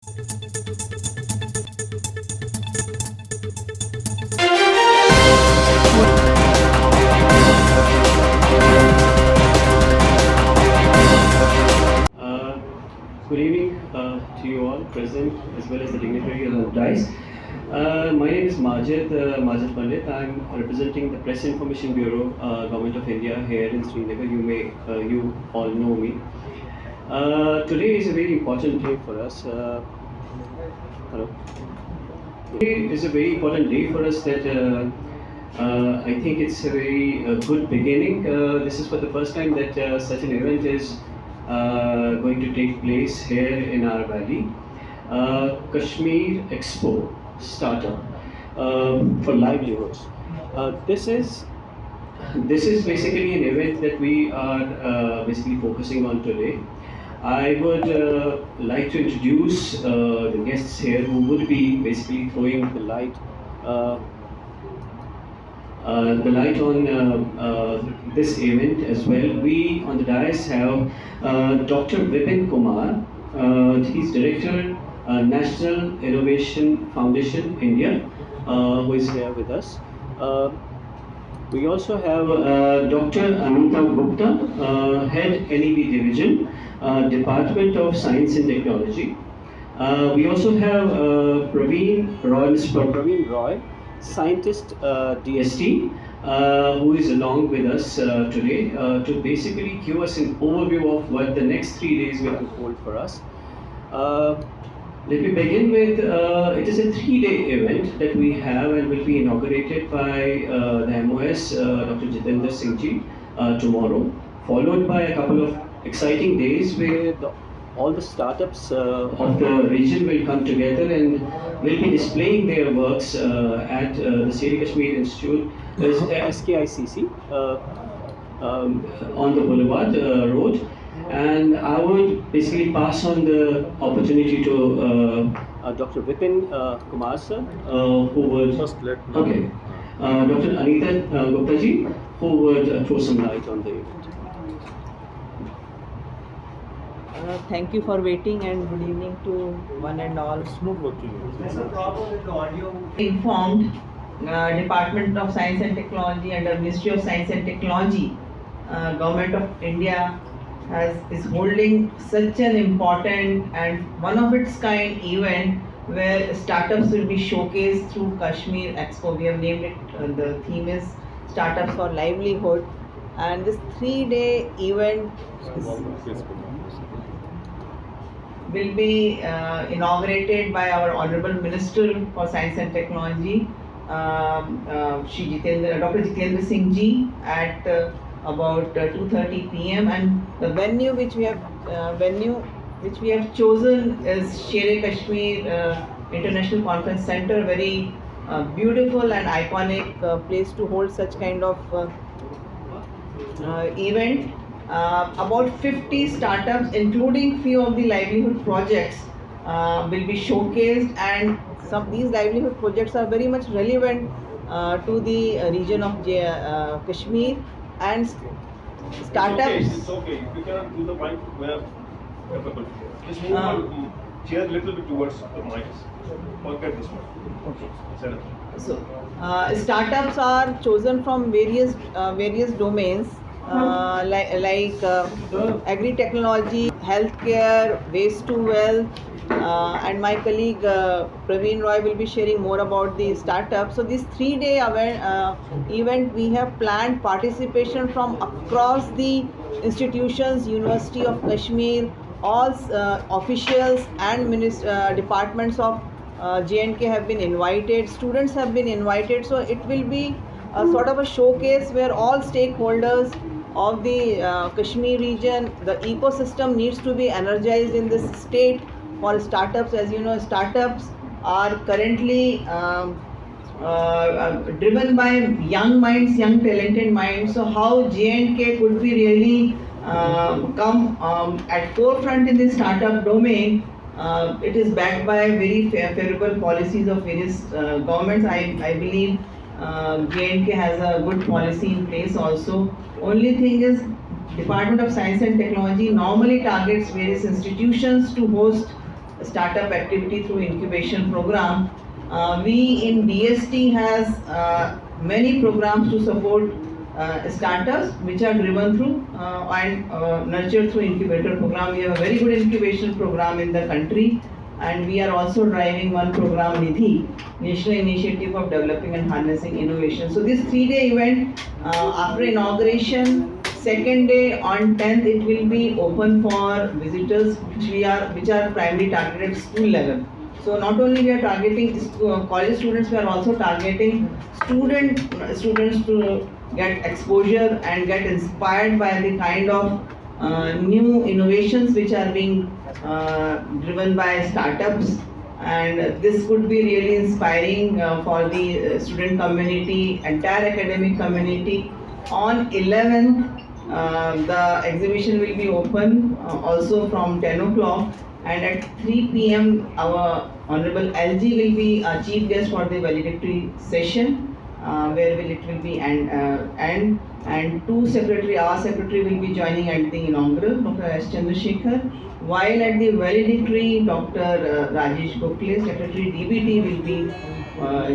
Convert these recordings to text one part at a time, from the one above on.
Good evening to you all present as well as the dignitary on the dais. My name is Majid Pandit. I'm representing the Press Information Bureau, Government of India here in Srinagar. You all know me. Today is a very important day for us. Hello. Today is a very important day for us that I think it's a very good beginning. This is for the first time that such an event is going to take place here in our valley. Kashmir Expo startup for livelihoods. This is basically an event that we are basically focusing on today. I would like to introduce the guests here who would be basically throwing the light on this event as well. We on the dais have Dr. Vipin Kumar. He's Director, National Innovation Foundation, India, who is here with us. We also have Dr. Anita Gupta, Head NEB Division, Department of Science and Technology. We also have Praveen Roy, Scientist DST, who is along with us today to basically give us an overview of what the next 3 days will hold for us. Let me begin with, it is a 3-day event that we have and will be inaugurated by the MOS, Dr. Jitendra Singh Ji, tomorrow, followed by a couple of exciting days where all the startups of the region will come together and will be displaying their works at the Seri Kashmir Institute, SKICC, on the Boulevard Road. And I would basically pass on the opportunity to Dr. Vipin Kumar sir, who would Dr. Anita Gupta ji, who would throw some light on the event. Thank you for waiting and good evening to one and all. It's not working. There's a problem with the audio. Informed Department of Science and Technology under Ministry of Science and Technology, Government of India is holding such an important and one of its kind event where startups will be showcased through Kashmir Expo. We have named it, the theme is Startups for Livelihood, and this 3-day event will be inaugurated by our Honorable Minister for Science and Technology, Dr. Jitendra Singh Ji, at about 2:30 p.m. and the venue which we have chosen is Sher Kashmir International Conference Center, very beautiful and iconic place to hold such kind of event. About 50 startups, including few of the livelihood projects, will be showcased, and some of these livelihood projects are very much relevant to the region of Kashmir, and startups. It's okay. If you cannot do the mic where capable, just move chair a little bit towards the mic. Forget this one. Okay. So, startups are chosen from various domains. Like agri-technology, healthcare, waste to wealth, and my colleague Praveen Roy will be sharing more about the startup. So this 3-day event, we have planned participation from across the institutions, University of Kashmir, all officials and departments of J&K have been invited, students have been invited, so it will be a sort of a showcase where all stakeholders of the Kashmir region, the ecosystem needs to be energized in this state for startups. As you know, startups are currently driven by young minds, young talented minds. So how J&K could be really come at forefront in the startup domain? It is backed by very favorable policies of various governments. I believe J&K has a good policy in place also. Only thing is, Department of Science and Technology normally targets various institutions to host startup activity through incubation program. We in DST has many programs to support startups which are driven through and nurtured through incubator program. We have a very good incubation program in the country, and we are also driving one program, Nidhi, National Initiative of Developing and Harnessing Innovation. So this 3-day event, after inauguration, second day on 10th, it will be open for visitors which are primarily targeted at school level. So not only we are targeting college students, we are also targeting students to get exposure and get inspired by the kind of new innovations which are being driven by startups, and this could be really inspiring for the student community, entire academic community. On 11th, the exhibition will be open also from 10 o'clock, and at 3 p.m. our Honorable LG will be a chief guest for the valedictory session, where it will be and our secretary will be joining at the inaugural, Dr. S. Chandrasekhar, while at the valedictory, Dr. Rajesh Gokhale, secretary DBT, will be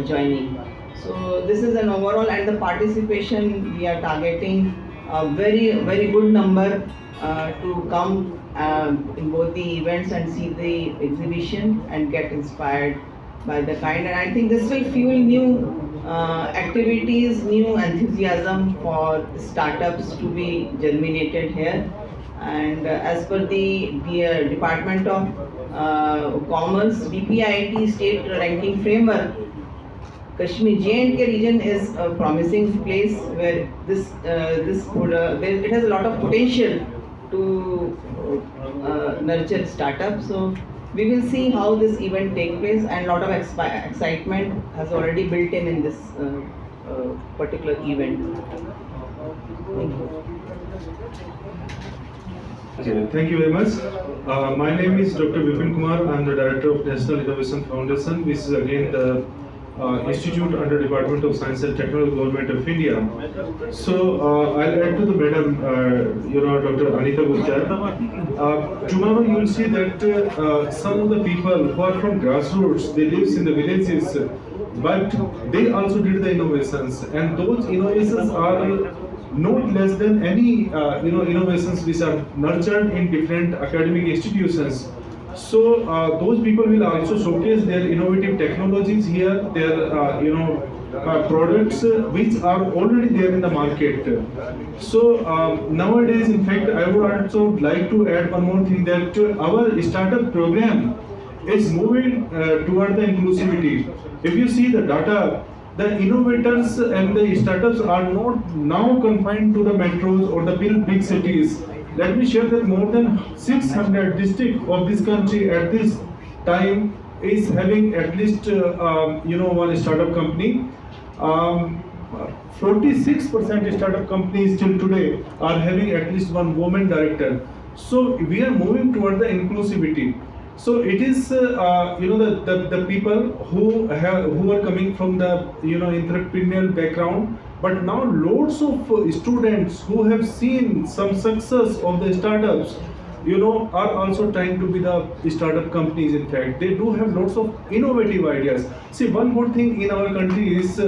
joining. So this is an overall, and the participation we are targeting a very good number to come in both the events and see the exhibition and get inspired by the kind. And I think this will fuel new activities, new enthusiasm for startups to be germinated here. And as per the Department of Commerce DPIIT state ranking framework, Kashmir J&K region is a promising place where it has a lot of potential to nurture startups. So we will see how this event takes place, and a lot of excitement has already built in this particular event. Thank you. Okay, thank you very much. My name is Dr. Vipin Kumar. I am the Director of National Innovation Foundation, which is again the institute under Department of Science and Technology, Government of India. So I'll add to the madam, Dr. Anita Gupta. Tomorrow you will see that some of the people who are from grassroots, they live in the villages, but they also did the innovations, and those innovations are not less than any innovations which are nurtured in different academic institutions. So those people will also showcase their innovative technologies here, their products which are already there in the market. So nowadays, in fact, I would also like to add one more thing, that our startup program is moving toward the inclusivity. If you see the data, the innovators and the startups are not now confined to the metros or the big cities. Let me share that more than 600 districts of this country at this time is having at least one startup company. 46% startup companies till today are having at least one woman director. So we are moving toward the inclusivity. So it is the people who are coming from the entrepreneurial background, but now loads of students who have seen some success of the startups are also trying to be the startup companies. In fact, they do have lots of innovative ideas. See, one good thing in our country is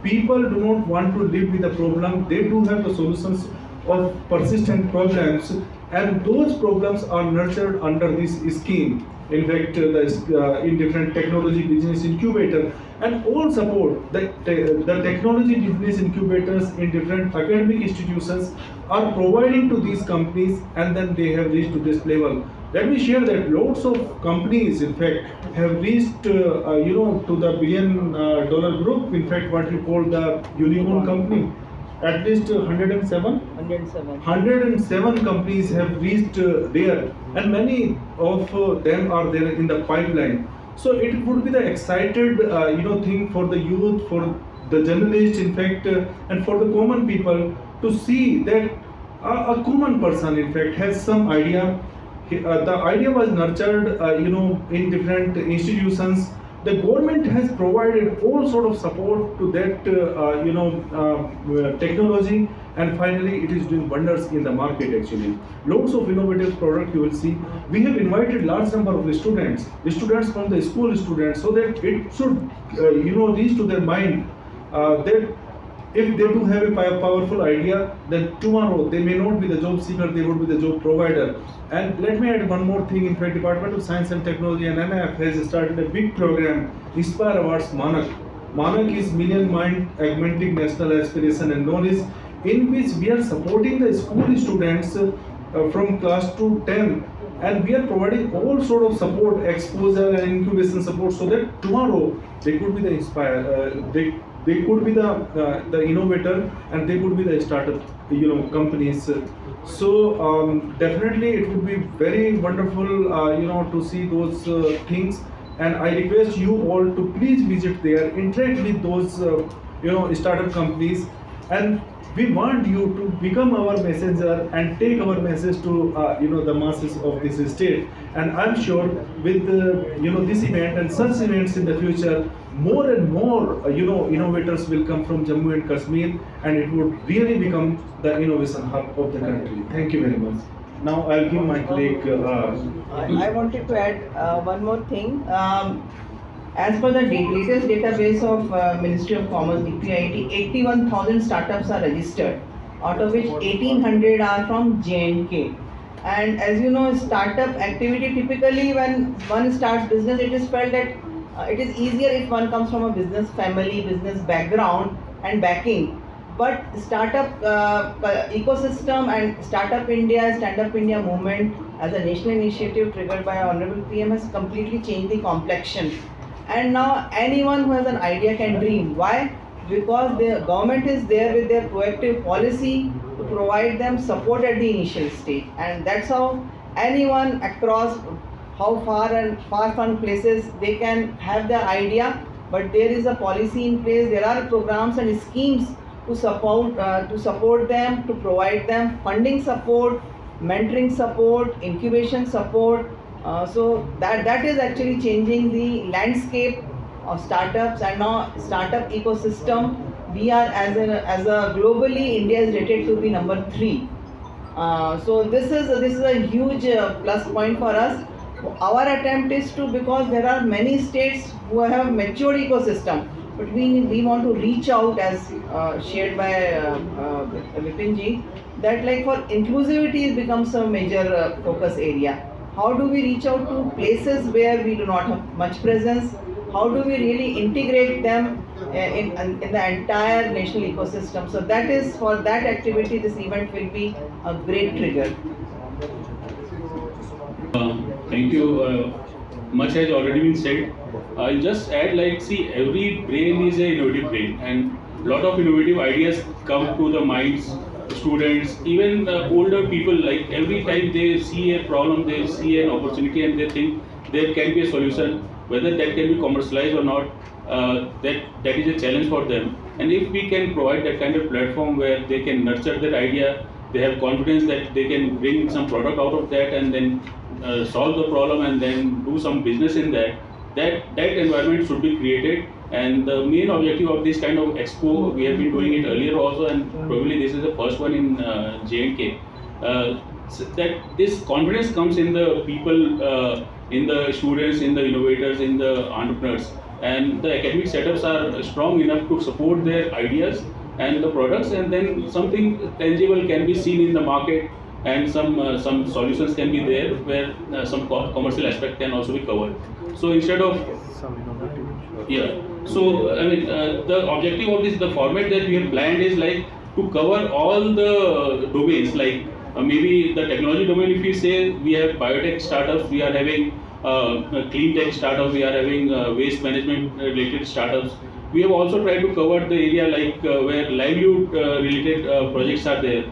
people do not want to live with a problem. They do have the solutions of persistent problems, and those problems are nurtured under this scheme. In fact, in different technology business incubator, and all support the technology business incubators in different academic institutions are providing to these companies, and then they have reached to this level. Let me share that lots of companies, in fact, have reached to the $1 billion group. In fact, what you call the unicorn company. At least 107 companies have reached there, and many of them are there in the pipeline. So it would be the excited thing for the youth, for the journalists, in fact, and for the common people to see that a common person, in fact, has some idea. The idea was nurtured in different institutions, the government has provided all sort of support to that technology, and finally it is doing wonders in the market actually. Lots of innovative product you will see. We have invited large number of the students from the school students, so that it should reach to their mind that if they do have a powerful idea, then tomorrow they may not be the job seeker, they would be the job provider. And let me add one more thing. In fact, Department of Science and Technology and NIF has started a big program, Inspire Awards Manak. Manak is Million Mind Augmenting National Aspiration and Knowledge, in which we are supporting the school students from class to 10, and we are providing all sort of support, exposure and incubation support, so that tomorrow they could be the they could be the innovator, and they could be the startup companies. So definitely it would be very wonderful to see those things, and I request you all to please visit there, interact with those startup companies, and we want you to become our messenger and take our message to the masses of this state. And I'm sure with this event and such events in the future, more and more innovators will come from Jammu and Kashmir, and it would really become the innovation hub of the country. Thank you very much. Now I'll give my colleague. I wanted to add one more thing. As per the latest database of Ministry of Commerce (DPIIT), 81,000 startups are registered, out of which 1,800 are from J&K. And as you know, startup activity, typically when one starts business, it is felt that it is easier if one comes from a business family, business background and backing. But startup ecosystem and Startup India, Stand Up India movement as a national initiative triggered by our Honorable PM has completely changed the complexion. And now anyone who has an idea can dream. Why? Because the government is there with their proactive policy to provide them support at the initial stage. And that's how anyone across how far-flung places, they can have their idea, but there is a policy in place, there are programs and schemes to support them, to provide them funding support, mentoring support, incubation support. So that is actually changing the landscape of startups and now startup ecosystem. We are as a globally, India is rated to be number 3. So this is a huge plus point for us. Our attempt is to, because there are many states who have matured ecosystem, but we want to reach out, as shared by Vipinji, that like for inclusivity becomes a major focus area. How do we reach out to places where we do not have much presence? How do we really integrate them in the entire national ecosystem? So that is, for that activity, this event will be a great trigger. Thank you. Much has already been said. I'll just add, like, see, every brain is an innovative brain, and a lot of innovative ideas come to the minds, students, even older people. Like, every time they see a problem, they see an opportunity, and they think there can be a solution. Whether that can be commercialized or not, that is a challenge for them. And if we can provide that kind of platform where they can nurture that idea, they have confidence that they can bring some product out of that and then solve the problem and then do some business in that environment should be created. And the main objective of this kind of expo, we have been doing it earlier also, and probably this is the first one in J&K, that this confidence comes in the people, in the students, in the innovators, in the entrepreneurs, and the academic setups are strong enough to support their ideas and the products, and then something tangible can be seen in the market, and some solutions can be there where some commercial aspect can also be covered. So instead of so I mean the objective of this, the format that we have planned is like to cover all the domains, like maybe the technology domain. If we say we have biotech startups, we are having clean tech startups, we are having waste management related startups. We have also tried to cover the area like where livelihood related projects are there.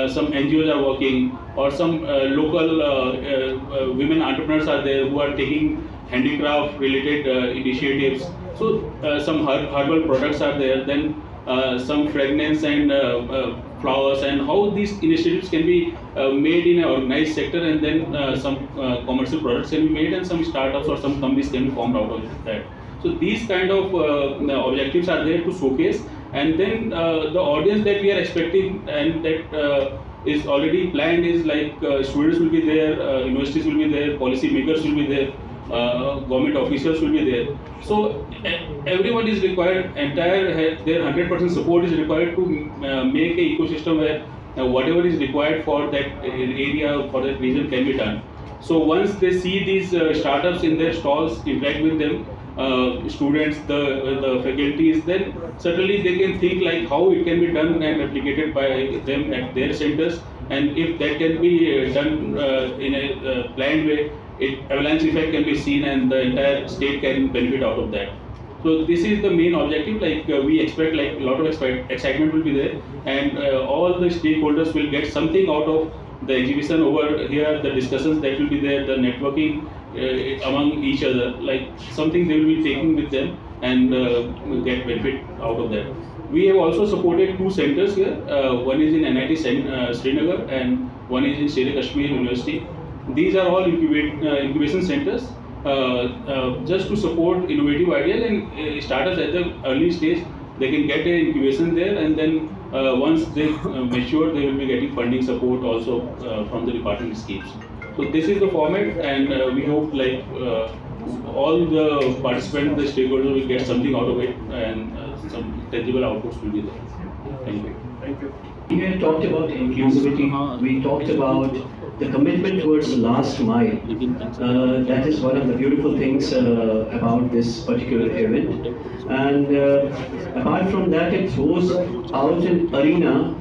Some NGOs are working, or some local women entrepreneurs are there who are taking handicraft related initiatives. So some herbal products are there, then some fragrance and flowers, and how these initiatives can be made in an organized sector, and then some commercial products can be made, and some startups or some companies can be formed out of that. So these kind of objectives are there to showcase, and then the audience that we are expecting and that is already planned is like students will be there, universities will be there, policy makers will be there, government officials will be there. So everyone is required, their 100% support is required to make a ecosystem where whatever is required for that area, for that region can be done. So once they see these startups in their stalls, interact with them, students, the faculties, then certainly they can think like how it can be done and replicated by them at their centers, and if that can be done in a planned way, avalanche effect can be seen and the entire state can benefit out of that. So this is the main objective. Like we expect, like a lot of excitement will be there, and all the stakeholders will get something out of the exhibition over here. The discussions that will be there, the networking among each other, like something they will be taking with them and get benefit out of that. We have also supported 2 centers here. One is in NIT Srinagar and one is in Srinagar Kashmir University. These are all incubation centers just to support innovative ideas and startups at the early stage. They can get an incubation there, and then once they mature, they will be getting funding support also from the department schemes. So this is the format, and we hope like all the participants, the stakeholders will get something out of it, and some tangible outputs will be there. Thank you. Thank you. We had talked about inclusivity, we talked about the commitment towards the last mile. That is one of the beautiful things about this particular event. And apart from that, it throws out an arena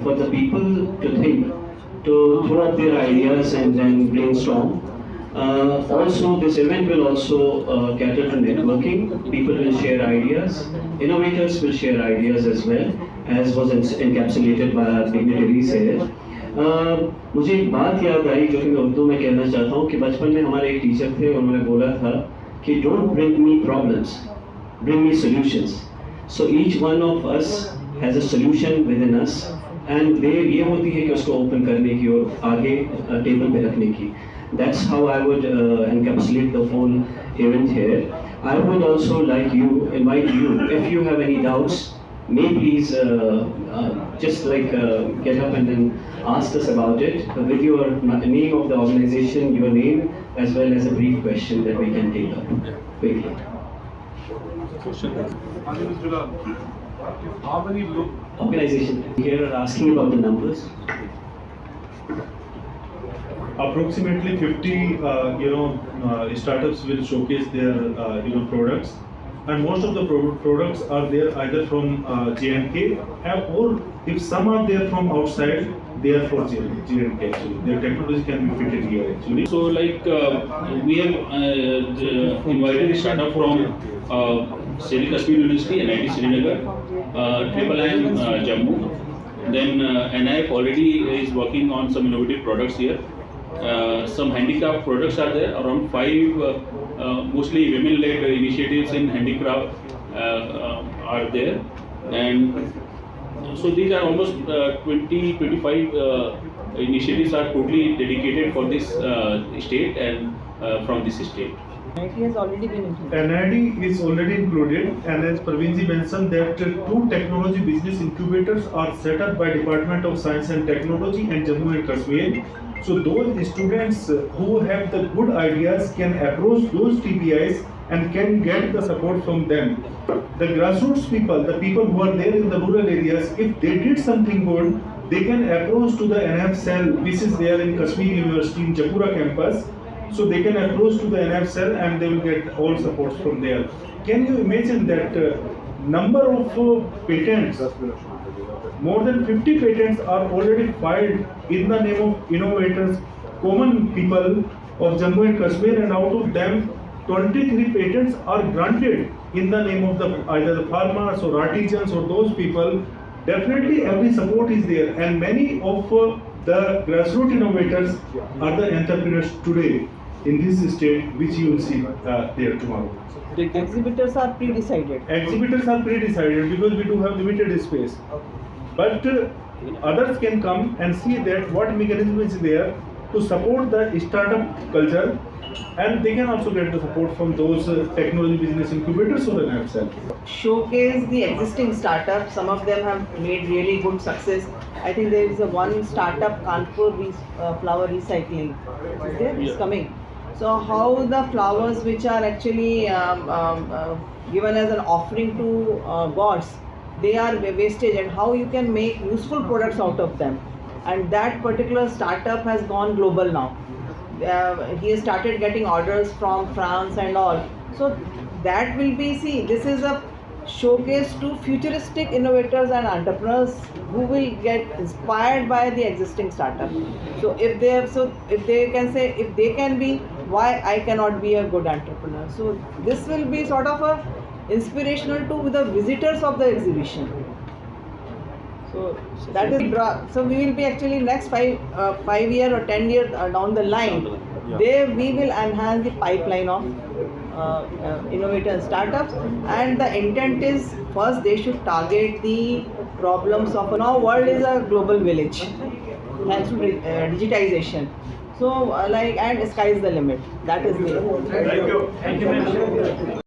for the people to think, to throw up their ideas and then brainstorm. Also, this event will also cater to networking. People will share ideas. Innovators will share ideas as well, as was encapsulated by our dignitaries here. मुझे एक बात याद आई जो कि मैं उर्दू में कहना चाहता हूँ कि बचपन में हमारे एक टीचर थे, उन्होंने बोला था कि don't bring me problems, bring me solutions. So each one of us has a solution within us, and देर ये होती है कि उसको open करने की और आगे टेबल पे रखने की. That's how I would encapsulate the whole event here. I would also like you, invite you, if you have any doubts, may please just like get up and then ask us about it with your name of the organization, your name, as well as a brief question that we can take up quickly. How many Organization here are asking about the numbers. Approximately 50 startups will showcase their products, and most of the products are there either from J&K, or if some are there from outside, they are for J&K actually. Their technology can be fitted here actually. So like we have invited a startup from Srinagar Kashmir University, NIT Srinagar, IIM Jammu. Then NIF already is working on some innovative products here. Some handicraft products are there, around 5 mostly women-led initiatives in handicraft are there, and so these are almost 20-25 initiatives are totally dedicated for this state and from this state. NIT has already been included. NIT is already included, and as Praveenji mentioned that 2 technology business incubators are set up by Department of Science and Technology and Jammu and Kashmir. So those students who have the good ideas can approach those TBIs and can get the support from them. The grassroots people, the people who are there in the rural areas, if they did something good, they can approach to the NF cell, which is there in Kashmir University in Japura campus. So they can approach to the NF cell and they will get all supports from there. Can you imagine that number of patents? More than 50 patents are already filed in the name of innovators, common people of Jammu and Kashmir, and out of them 23 patents are granted in the name of either the farmers or artisans or those people. Definitely every support is there, and many of the grassroots innovators are the entrepreneurs today in this state, which you will see there tomorrow. The exhibitors are pre-decided. Exhibitors are pre-decided because we do have limited space. But others can come and see that what mechanism is there to support the startup culture, and they can also get the support from those technology business incubators or an itself. Showcase the existing startups. Some of them have made really good success. I think there is a one startup, Kanpur flower recycling. Is there? It's coming. So how the flowers which are actually given as an offering to gods, they are wastage, and how you can make useful products out of them. And that particular startup has gone global now. He has started getting orders from France and all. So that will be, see, this is a showcase to futuristic innovators and entrepreneurs who will get inspired by the existing startup. So if they can say, if they can be, why I cannot be a good entrepreneur? So this will be sort of a inspirational to the visitors of the exhibition. So that is, so we will be actually next 5 year or 10 years down the line, there we will enhance the pipeline of innovators startups, and the intent is first they should target the problems of, now world is a global village thanks to digitization. So and sky is the limit. That is the Thank you.